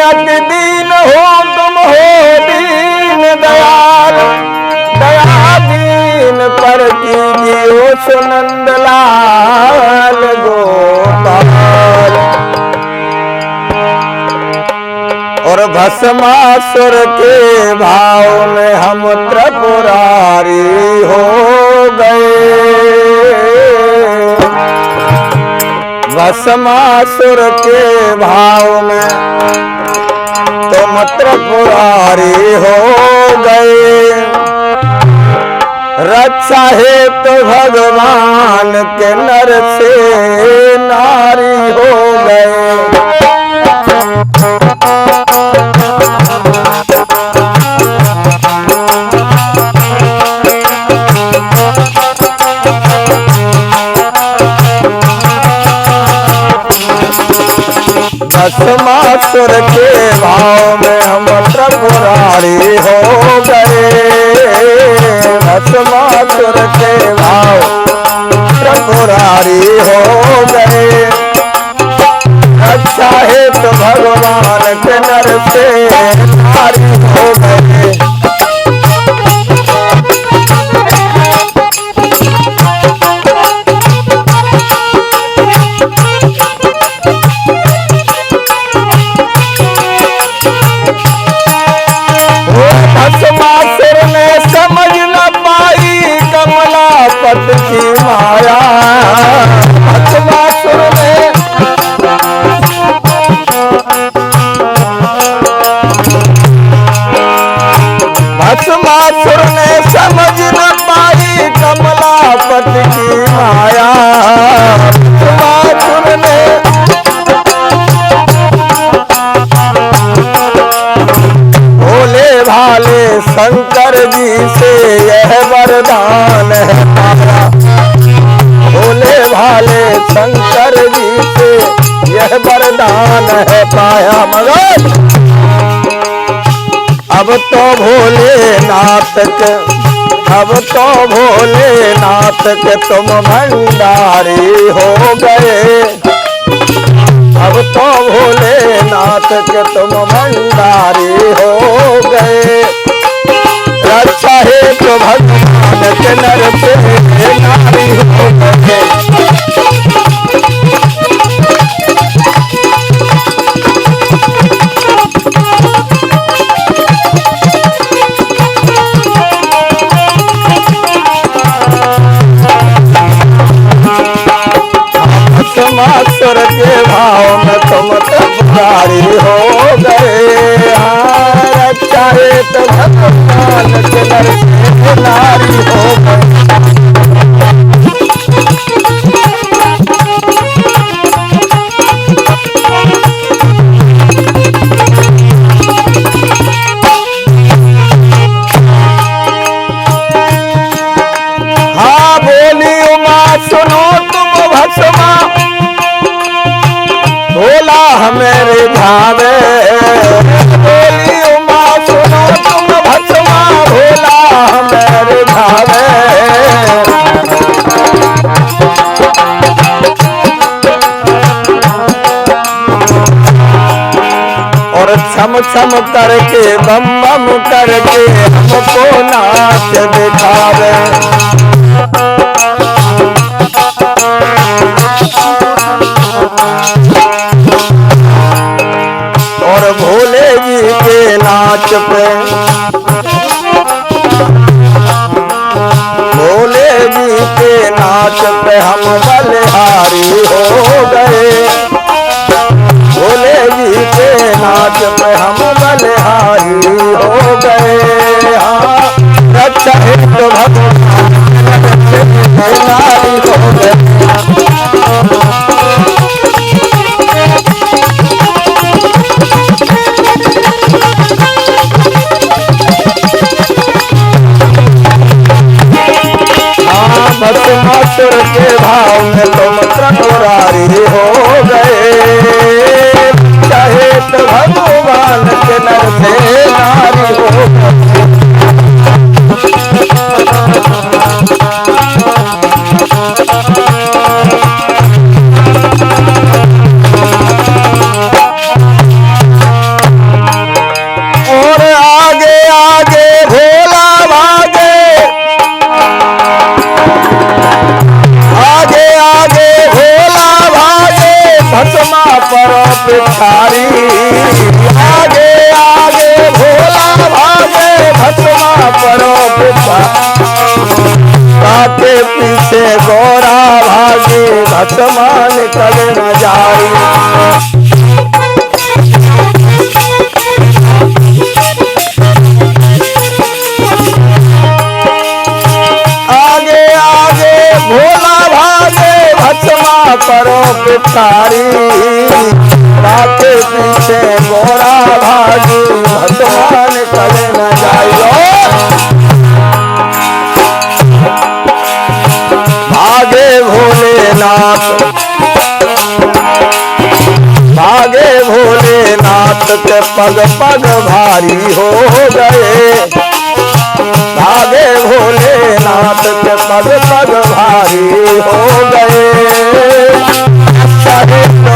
अति दीन हो तुम हो दीन दयाल, दया दीन पर कीजिए सुनंद लाल गोपाल। और भस्मासुर के भाव में हम त्रिपुरारी हो गए। भस्मासुर के भाव में तुम त्रिपुरारी हो गए। रक्षा हेतु भगवान के नर से नारी हो गए। भस्मासुर के भाव में हम त्रिपुरारी हो गए। भस्मासुर के भाव त्रिपुरारी हो गए। अच्छा हेतु भगवान के नर से नारी हो गए। भस्मासुर ने समझ न पाई कमलापति की माया। भस्मासुर ने भस्मासुर ने समझ न पाई कमलापति की माया। भस्मासुर ने भोले भाले शंकर जी से यह वरदान है पाया। भोले भाले शंकर जी से यह वरदान है पाया। मगर अब तो भोलेनाथ के तुम भंडारी हो गए। अब तो भोलेनाथ के तुम भंडारी हो गए। रक्षा हेतु भगवान के नर से नारी हो गए। भस्मासुर के भाव में तुम त्रिपुरारी हो गए। रक्षा हेतु भगवान के नर से नारी हो गए। हाँ बोली उमा सुनो तुम भस्मा, भोला हमें रिझावे। बोली उमा सुनो तुम भस्मा, भोला हमें रिझावे। और छम छम करके बम बम करके हमको नाच दिखावे। और भोले जी के नाच पे, भोले जी के नाच पे हम बलिहारी हो गए। भोले जी के नाच पे हम बलिहारी हो गए। हाँ रक्षा हेतु भगवान नारी हो गए। भस्मासुर के भाव में तुम त्रिपुरारी हो गए। चाहे तो भगवान के नर से नारी हो गए। भिखारी। आगे आगे भोला भागे भस्मा परो भिखारी। काके पीछे गोरा भागे भस्मा निकल न जाई। आगे आगे भोला भागे भस्मा परो भिखारी। काके पीछे गोरा भागे भस्मा निकल न जाई। भागे भोलेनाथ भागे भोलेनाथ के पग पग भारी हो गए। भागे भोलेनाथ के पग पग भारी हो गए। चाहे तो